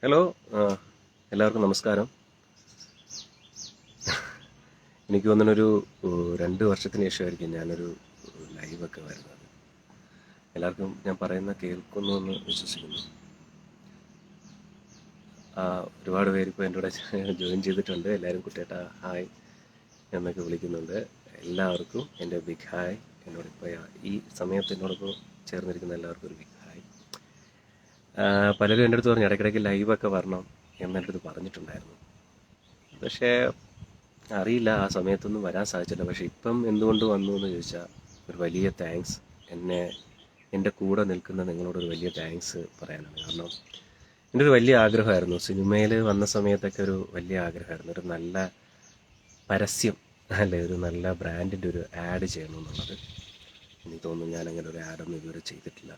Hello, എല്ലാവർക്കും നമസ്കാരം. എനിക്ക് തോന്നുന്നൊരു 2 വർഷത്തിന് ശേഷമായിരിക്കും ഞാനൊരു ലൈവൊക്കെ വരുന്നത്. എല്ലാവർക്കും ഞാൻ പറയുന്ന കേൾക്കുന്നു എന്ന് വിശ്വസിക്കുന്നു. ഒരുപാട് പേര് ഇപ്പോൾ എൻ്റെ കൂടെ ജോയിൻ ചെയ്തിട്ടുണ്ട്. എല്ലാവരും കുട്ടിയേട്ടാ ഹായ് എന്നൊക്കെ വിളിക്കുന്നുണ്ട്. എല്ലാവർക്കും എൻ്റെ ബിഗ് ഹായ്. എന്നോടിപ്പോൾ ഈ സമയത്ത് എന്നോടൊപ്പം ചേർന്നിരിക്കുന്ന എല്ലാവർക്കും ഒരു ബിഗ് ഹായ്. പലരും എൻ്റെ അടുത്ത് പറഞ്ഞു ഇടയ്ക്കിടയ്ക്ക് ലൈവൊക്കെ വരണം എന്നെൻ്റെ അടുത്ത് പറഞ്ഞിട്ടുണ്ടായിരുന്നു. പക്ഷേ അറിയില്ല, ആ സമയത്തൊന്നും വരാൻ സാധിച്ചില്ല. പക്ഷേ ഇപ്പം എന്തുകൊണ്ട് വന്നു എന്ന് ചോദിച്ചാൽ ഒരു വലിയ താങ്ക്സ്. എൻ്റെ കൂടെ നിൽക്കുന്ന നിങ്ങളോടൊരു വലിയ താങ്ക്സ് പറയാനാണ്. കാരണം എൻ്റെ ഒരു വലിയ ആഗ്രഹമായിരുന്നു, സിനിമയിൽ വന്ന സമയത്തൊക്കെ ഒരു വലിയ ആഗ്രഹമായിരുന്നു, ഒരു നല്ല പരസ്യം അല്ലെ, ഒരു നല്ല ബ്രാൻഡിൻ്റെ ഒരു ആഡ് ചെയ്യണമെന്നുള്ളത്. എനിക്ക് തോന്നുന്നു ഞാനങ്ങനെ ഒരു ആഡൊന്നും ഇതുവരെ ചെയ്തിട്ടില്ല.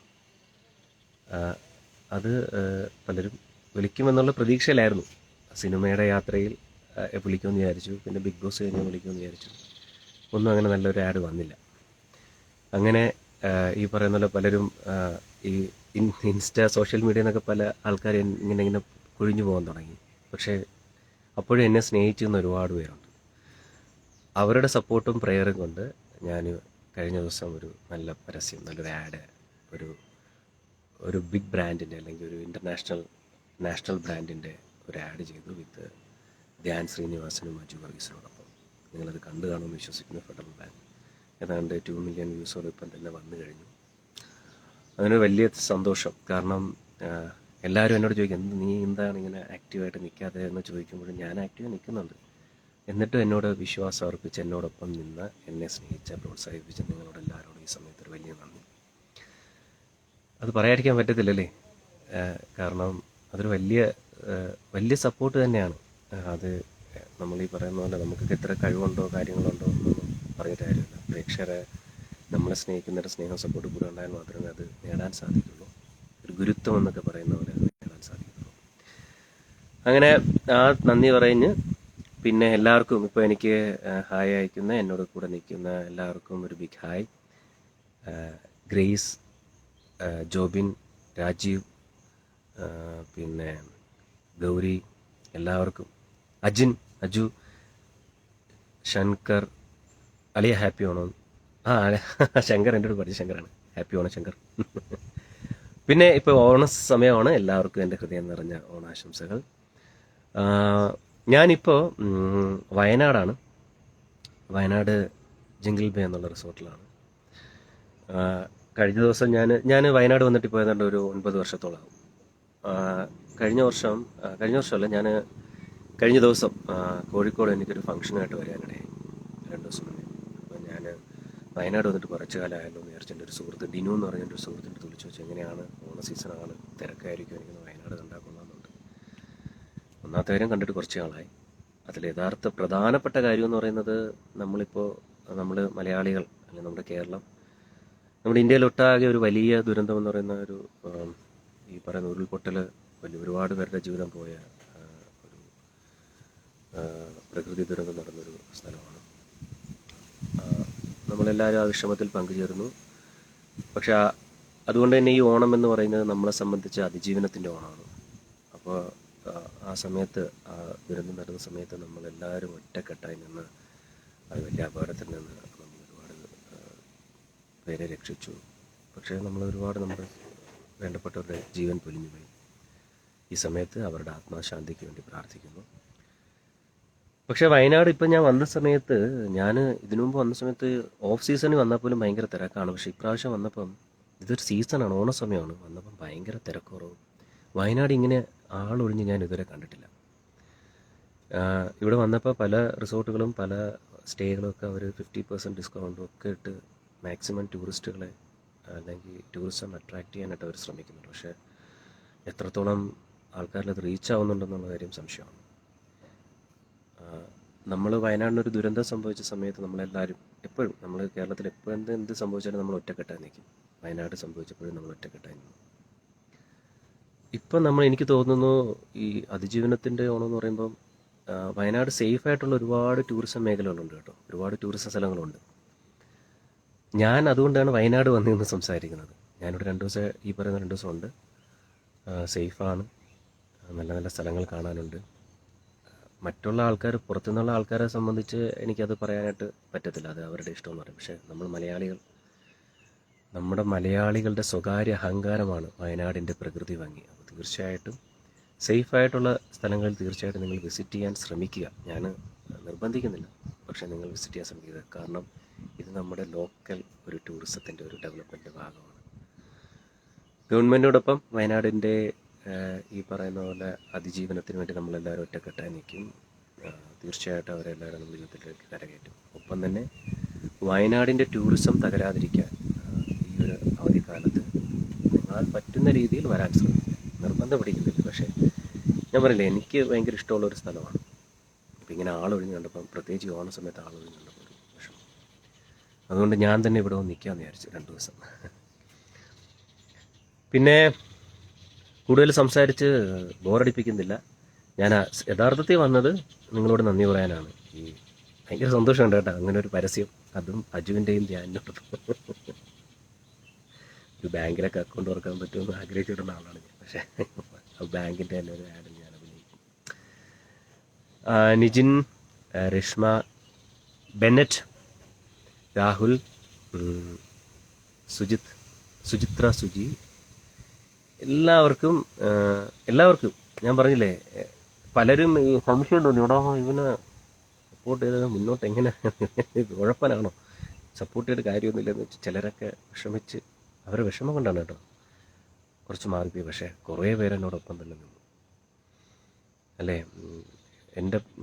അത് പലരും വിളിക്കുമെന്നുള്ള പ്രതീക്ഷയിലായിരുന്നു. സിനിമയുടെ യാത്രയിൽ വിളിക്കുമെന്ന് വിചാരിച്ചു, പിന്നെ ബിഗ് ബോസ് കഴിഞ്ഞ് വിളിക്കുമെന്ന് വിചാരിച്ചു. ഒന്നും അങ്ങനെ നല്ലൊരു ആഡ് വന്നില്ല. അങ്ങനെ ഈ പറയുന്ന പോലെ പലരും ഈ ഇൻസ്റ്റ സോഷ്യൽ മീഡിയ എന്നൊക്കെ പല ആൾക്കാർ ഇങ്ങനെ കൊഴിഞ്ഞു പോകാൻ തുടങ്ങി. പക്ഷേ അപ്പോഴും എന്നെ സ്നേഹിച്ചിരുന്ന ഒരുപാട് പേരുണ്ട്. അവരുടെ സപ്പോർട്ടും പ്രയറും കൊണ്ട് ഞാൻ കഴിഞ്ഞ ദിവസം ഒരു നല്ല പരസ്യം, നല്ലൊരു ആഡ്, ഒരു ബിഗ് ബ്രാൻഡിൻ്റെ അല്ലെങ്കിൽ ഒരു നാഷണൽ ബ്രാൻഡിൻ്റെ ഒരു ആഡ് ചെയ്തു വിത്ത് ധ്യാൻ ശ്രീനിവാസനും മഞ്ജു വർഗീസിനോടൊപ്പം. നിങ്ങളത് കണ്ടു കാണുമെന്ന് വിശ്വസിക്കുന്നു. ഫെഡറൽ ബാങ്ക് ഏതാണ്ട് 2 മില്യൺ വ്യൂസോളം ഇപ്പം തന്നെ വന്നു കഴിഞ്ഞു. അതിനൊരു വലിയ സന്തോഷം. കാരണം എല്ലാവരും എന്നോട് ചോദിക്കും, നീ എന്താണ് ഇങ്ങനെ ആക്റ്റീവായിട്ട് നിൽക്കാതെ എന്ന് ചോദിക്കുമ്പോഴും ഞാൻ ആക്റ്റീവായി നിൽക്കുന്നുണ്ട്. എന്നിട്ടും എന്നോട് വിശ്വാസം അർപ്പിച്ച് എന്നോടൊപ്പം നിന്ന് എന്നെ സ്നേഹിച്ച പ്രോത്സാഹിപ്പിച്ച നിങ്ങളോട് എല്ലാവരോടും ഈ സമയത്തൊരു വലിയ നന്ദി. അത് പറയാതിരിക്കാൻ പറ്റത്തില്ലല്ലേ. കാരണം അതൊരു വലിയ സപ്പോർട്ട് തന്നെയാണ്. അത് നമ്മൾ ഈ പറയുന്ന പോലെ നമുക്കൊക്കെ എത്ര കഴിവുണ്ടോ കാര്യങ്ങളുണ്ടോ എന്നൊന്നും പറഞ്ഞിട്ട് കാര്യമില്ല. പ്രേക്ഷകരെ നമ്മളെ സ്നേഹിക്കുന്നവരുടെ സ്നേഹം സപ്പോർട്ട് കൂടെ ഉണ്ടായാൽ മാത്രമേ അത് നേടാൻ സാധിക്കുള്ളൂ. ഒരു ഗുരുത്വം എന്നൊക്കെ പറയുന്ന പോലെ അത് നേടാൻ സാധിക്കുള്ളൂ. അങ്ങനെ ആ നന്ദി പറഞ്ഞ് പിന്നെ എല്ലാവർക്കും ഇപ്പോൾ എനിക്ക് ഹായ് അയക്കുന്ന, എന്നോട് കൂടെ നിൽക്കുന്ന എല്ലാവർക്കും ഒരു big hi. Grace, Jobin, Rajeev, പിന്നെ ഗൗരി, എല്ലാവർക്കും, അജു, ശങ്കർ, അളിയ ഹാപ്പി ഓണം. ശങ്കർ എൻ്റെ അടുത്ത് പഠിച്ച ശങ്കറാണ്. ഹാപ്പി ഓണം ശങ്കർ. പിന്നെ ഇപ്പോൾ ഓണ സമയമാണ്. എല്ലാവർക്കും എൻ്റെ ഹൃദയം നിറഞ്ഞ ഓണാശംസകൾ. ഞാനിപ്പോൾ വയനാടാണ്. വയനാട് ജിങ്കിൾ ബേ എന്നുള്ള റിസോർട്ടിലാണ്. കഴിഞ്ഞ ദിവസം ഞാൻ വയനാട് വന്നിട്ട് ഇപ്പോൾ ഏതാണ്ട് ഒരു 9 വർഷത്തോളമാകും. കഴിഞ്ഞ വർഷമല്ല, ഞാൻ കഴിഞ്ഞ ദിവസം കോഴിക്കോട് എനിക്കൊരു ഫംഗ്ഷനായിട്ട് വരാനിടയായി 2 ദിവസം മുന്നേ. അപ്പോൾ ഞാൻ വയനാട് വന്നിട്ട് കുറച്ച് കാലമായല്ലോ എന്ന് വിചാരിച്ച് എൻ്റെ ഒരു സുഹൃത്ത് ഡിനു എന്ന് പറഞ്ഞ ഒരു സുഹൃത്തിൻ്റെ അടുത്ത് വിളിച്ചു വെച്ചു, എങ്ങനെയാണ് ഓണ സീസണാണ്, തിരക്കായിരിക്കും, എനിക്കൊന്ന് വയനാട് കണ്ടാൽ കൊള്ളാമെന്നുണ്ട്. ഒന്നാമത്തെ കാര്യം കണ്ടിട്ട് കുറച്ച് നാളായി. അതിൽ യഥാർത്ഥ പ്രധാനപ്പെട്ട കാര്യം എന്ന് പറയുന്നത്, നമ്മൾ മലയാളികൾ അല്ലെങ്കിൽ നമ്മുടെ കേരളം, നമ്മുടെ ഇന്ത്യയിലൊട്ടാകെ ഒരു വലിയ ദുരന്തം എന്ന് പറയുന്ന ഈ പറയുന്ന ഉരുൾപൊട്ടൽ ഒരുപാട് പേരുടെ ജീവിതം പോയ ഒരു പ്രകൃതി ദുരന്തം നടന്നൊരു സ്ഥലമാണ്. നമ്മളെല്ലാവരും ആ വിഷമത്തിൽ പങ്കുചേർന്നു. പക്ഷെ അതുകൊണ്ട് തന്നെ ഈ ഓണം എന്ന് പറയുന്നത് നമ്മളെ സംബന്ധിച്ച് അതിജീവനത്തിൻ്റെ ഓണമാണ്. അപ്പോൾ ആ സമയത്ത്, ആ ദുരന്തം നടന്ന സമയത്ത് നമ്മളെല്ലാവരും ഒറ്റക്കെട്ടായി നിന്ന് അത് വലിയ അപകടത്തിൽ നിന്ന് നമ്മൾ ഒരുപാട് പേരെ രക്ഷിച്ചു. പക്ഷേ നമ്മുടെ വേണ്ടപ്പെട്ടവരുടെ ജീവൻ പൊലിഞ്ഞുപോയി. ഈ സമയത്ത് അവരുടെ ആത്മശാന്തിക്ക് വേണ്ടി പ്രാർത്ഥിക്കുന്നു. പക്ഷേ വയനാട് ഇപ്പം ഞാൻ വന്ന സമയത്ത്, ഇതിനു മുമ്പ് വന്ന സമയത്ത് ഓഫ് സീസണിൽ വന്നാൽ പോലും ഭയങ്കര തിരക്കാണ്. പക്ഷേ ഇപ്രാവശ്യം വന്നപ്പം, ഇതൊരു സീസണാണ്, ഓണസമയമാണ്, വന്നപ്പം ഭയങ്കര തിരക്കുറവും. വയനാട് ഇങ്ങനെ ആളൊഴിഞ്ഞ് ഞാൻ ഇതുവരെ കണ്ടിട്ടില്ല. ഇവിടെ വന്നപ്പോൾ പല റിസോർട്ടുകളും പല സ്റ്റേകളൊക്കെ അവർ 50% ഡിസ്കൗണ്ടും ഒക്കെ ഇട്ട് മാക്സിമം ടൂറിസ്റ്റുകളെ അല്ലെങ്കിൽ ടൂറിസം അട്രാക്റ്റ് ചെയ്യാനായിട്ട് അവർ ശ്രമിക്കുന്നുണ്ട്. പക്ഷേ എത്രത്തോളം ആൾക്കാരിലത് റീച്ച് ആവുന്നുണ്ടെന്നുള്ള കാര്യം സംശയമാണ്. നമ്മൾ വയനാടിനൊരു ദുരന്തം സംഭവിച്ച സമയത്ത് നമ്മളെല്ലാവരും എപ്പോഴും, നമ്മൾ കേരളത്തിൽ എപ്പോഴും എന്ത് സംഭവിച്ചാലും നമ്മൾ ഒറ്റക്കെട്ടായി നിൽക്കും. വയനാട് സംഭവിച്ചപ്പോഴും നമ്മൾ ഒറ്റക്കെട്ടായി നിന്നു. ഇപ്പം എനിക്ക് തോന്നുന്നു ഈ അതിജീവനത്തിൻ്റെ ഓണം എന്ന് പറയുമ്പം വയനാട് സേഫായിട്ടുള്ള ഒരുപാട് ടൂറിസം മേഖലകളുണ്ട് കേട്ടോ, ഒരുപാട് ടൂറിസം സ്ഥലങ്ങളുണ്ട്. ഞാൻ അതുകൊണ്ടാണ് വയനാട് വന്നിരുന്ന് സംസാരിക്കുന്നത്. ഞാനിവിടെ 2 ദിവസം, ഈ പറയുന്ന 2 ദിവസം ഉണ്ട്. സേഫാണ്. നല്ല നല്ല സ്ഥലങ്ങൾ കാണാനുണ്ട്. മറ്റുള്ള ആൾക്കാർ, പുറത്തുനിന്നുള്ള ആൾക്കാരെ സംബന്ധിച്ച് എനിക്കത് പറയാനായിട്ട് പറ്റത്തില്ല, അത് അവരുടെ ഇഷ്ടമെന്ന് പറയും. പക്ഷേ നമ്മുടെ മലയാളികളുടെ സ്വകാര്യ അഹങ്കാരമാണ് വയനാടിൻ്റെ പ്രകൃതി ഭംഗി. അപ്പോൾ തീർച്ചയായിട്ടും സേഫായിട്ടുള്ള സ്ഥലങ്ങളിൽ തീർച്ചയായിട്ടും നിങ്ങൾ വിസിറ്റ് ചെയ്യാൻ ശ്രമിക്കുക. ഞാൻ നിർബന്ധിക്കുന്നില്ല, പക്ഷേ നിങ്ങൾ വിസിറ്റ് ചെയ്യാൻ ശ്രമിക്കുക. കാരണം ഇത് നമ്മുടെ ലോക്കൽ ഒരു ടൂറിസത്തിൻ്റെ ഒരു ഡെവലപ്മെൻറ്റ് ഭാഗമാണ്. ഗവൺമെൻറ്റിനോടൊപ്പം വയനാടിൻ്റെ ഈ പറയുന്ന പോലെ അതിജീവനത്തിന് വേണ്ടി നമ്മളെല്ലാവരും ഒറ്റക്കെട്ടായി നിൽക്കും. തീർച്ചയായിട്ടും അവരെല്ലാവരും നമ്മുടെ ജീവിതത്തിലേക്ക് കരകയറ്റും. ഒപ്പം തന്നെ വയനാടിൻ്റെ ടൂറിസം തകരാതിരിക്കാൻ ഈ ഒരു അവധിക്കാലത്ത് നിങ്ങളാൽ പറ്റുന്ന രീതിയിൽ വരാൻ ശ്രമിക്കുക. നിർബന്ധം പിടിക്കുന്നില്ല, പക്ഷേ ഞാൻ പറയില്ലേ, എനിക്ക് ഭയങ്കര ഇഷ്ടമുള്ളൊരു സ്ഥലമാണ്. ഇപ്പം ഇങ്ങനെ ആളൊഴിഞ്ഞ് കണ്ടപ്പം, പ്രത്യേകിച്ച് ഓണ സമയത്ത് ആളൊഴിഞ്ഞ് കണ്ടപ്പോൾ ഒരു വിഷമം. അതുകൊണ്ട് ഞാൻ തന്നെ ഇവിടെ വന്ന് നിൽക്കാമെന്ന് വിചാരിച്ചു 2 ദിവസം. പിന്നെ കൂടുതൽ സംസാരിച്ച് ബോറടിപ്പിക്കുന്നില്ല. ഞാൻ യഥാർത്ഥത്തിൽ വന്നത് നിങ്ങളോട് നന്ദി പറയാനാണ്. ഈ ഭയങ്കര സന്തോഷമുണ്ട് കേട്ടോ, അങ്ങനെ ഒരു പരസ്യം, അതും അജുവിൻ്റെയും ധ്യാനോട്ടും. ഒരു ബാങ്കിലൊക്കെ അക്കൗണ്ട് തുറക്കാൻ പറ്റുമെന്ന് ആഗ്രഹിച്ചിട്ടുള്ള ആളാണ് ഞാൻ. പക്ഷേ ആ ബാങ്കിൻ്റെ തന്നെ ഒരു ആഡ് ഞാൻ അഭിനയിക്കും. നിജിൻ, രശ്മ, ബെന്നറ്റ്, രാഹുൽ, സുചിത്ര, സുജി, എല്ലാവർക്കും ഞാൻ പറഞ്ഞില്ലേ, പലരും ഈ സംശയം തോന്നി, ഇവിടെ ഇവന് സപ്പോർട്ട് ചെയ്തത് മുന്നോട്ട് എങ്ങനെ ഉഴപ്പനാണോ, സപ്പോർട്ട് ചെയ്തിട്ട് കാര്യമൊന്നുമില്ലെന്ന് വെച്ച് ചിലരൊക്കെ വിഷമിച്ച്, അവരെ വിഷമം കൊണ്ടാണ് കേട്ടോ കുറച്ച് മാറിപ്പോയി. പക്ഷേ കുറേ പേരെന്നോടൊപ്പം തന്നെ നിന്നു അല്ലേ.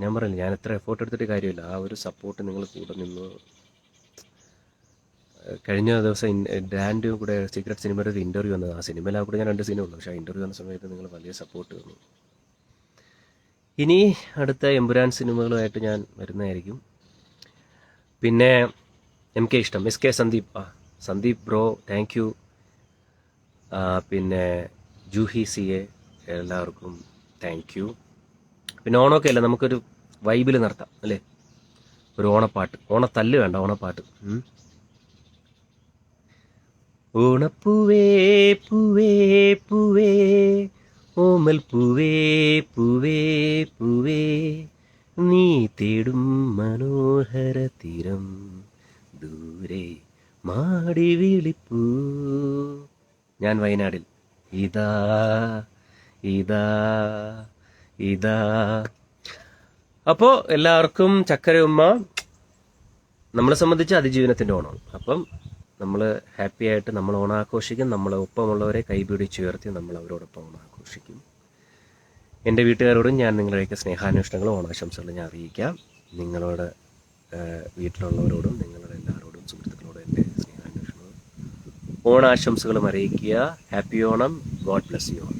ഞാൻ പറഞ്ഞില്ല, ഞാൻ എത്ര എഫേർട്ട് എടുത്തിട്ട് കാര്യമില്ല, ആ ഒരു സപ്പോർട്ട് നിങ്ങൾ കൂടെ നിന്ന്. കഴിഞ്ഞ ദിവസം ഡാൻഡും കൂടെ സീക്രട്ട് സിനിമയുടെ ഒരു ഇൻ്റർവ്യൂ വന്നത്, ആ സിനിമയിൽ ആ കൂടെ ഞാൻ 2 സീനേ ഉള്ളൂ, പക്ഷേ ആ ഇൻ്റർവ്യൂ വന്ന സമയത്ത് നിങ്ങൾ വലിയ സപ്പോർട്ട് തന്നു. ഇനി അടുത്ത എമ്പുരാൻ സിനിമകളുമായിട്ട് ഞാൻ വരുന്നതായിരിക്കും. പിന്നെ S K Sandeep bro, thank you. പിന്നെ ജൂഹി CA, എല്ലാവർക്കും താങ്ക് യു. പിന്നെ ഓണമൊക്കെ അല്ലേ, നമുക്കൊരു വൈബിൽ നടത്താം അല്ലേ, ഒരു ഓണപ്പാട്ട്, ഓണത്തല്ല് വേണ്ട, ഓണപ്പാട്ട്. ഓണപ്പൂവേ പൂവേ പൂവേ ഓമൽ പൂവേ പൂവേ പൂവേ നീ തേടും മനോഹര തീരം ദൂരെ മാടി വിളിപ്പൂ. ഞാൻ വയനാടിൽ ഇതാ ഇതാ ഇതാ. അപ്പോൾ എല്ലാവർക്കും ചക്കരയുമ്മ. നമ്മളെ സംബന്ധിച്ച് അതിജീവനത്തിൻ്റെ ഓണമാണ്. അപ്പം നമ്മൾ ഹാപ്പി ആയിട്ട് നമ്മൾ ഓണാഘോഷിക്കും. നമ്മളെ ഒപ്പമുള്ളവരെ കൈപിടിച്ചുയർത്തി നമ്മൾ അവരോടൊപ്പം ഓണാഘോഷിക്കും. എൻ്റെ വീട്ടുകാരോടും ഞാൻ നിങ്ങളുടെയൊക്കെ സ്നേഹാന്വേഷണങ്ങളും ഓണാശംസകളും ഞാൻ അറിയിക്കാം. നിങ്ങളുടെ വീട്ടിലുള്ളവരോടും നിങ്ങളുടെ എല്ലാവരോടും സുഹൃത്തുക്കളോടും എൻ്റെ സ്നേഹാന്വേഷണവും ഓണാശംസകളും അറിയിക്കുക. Happy Onam. God bless you all.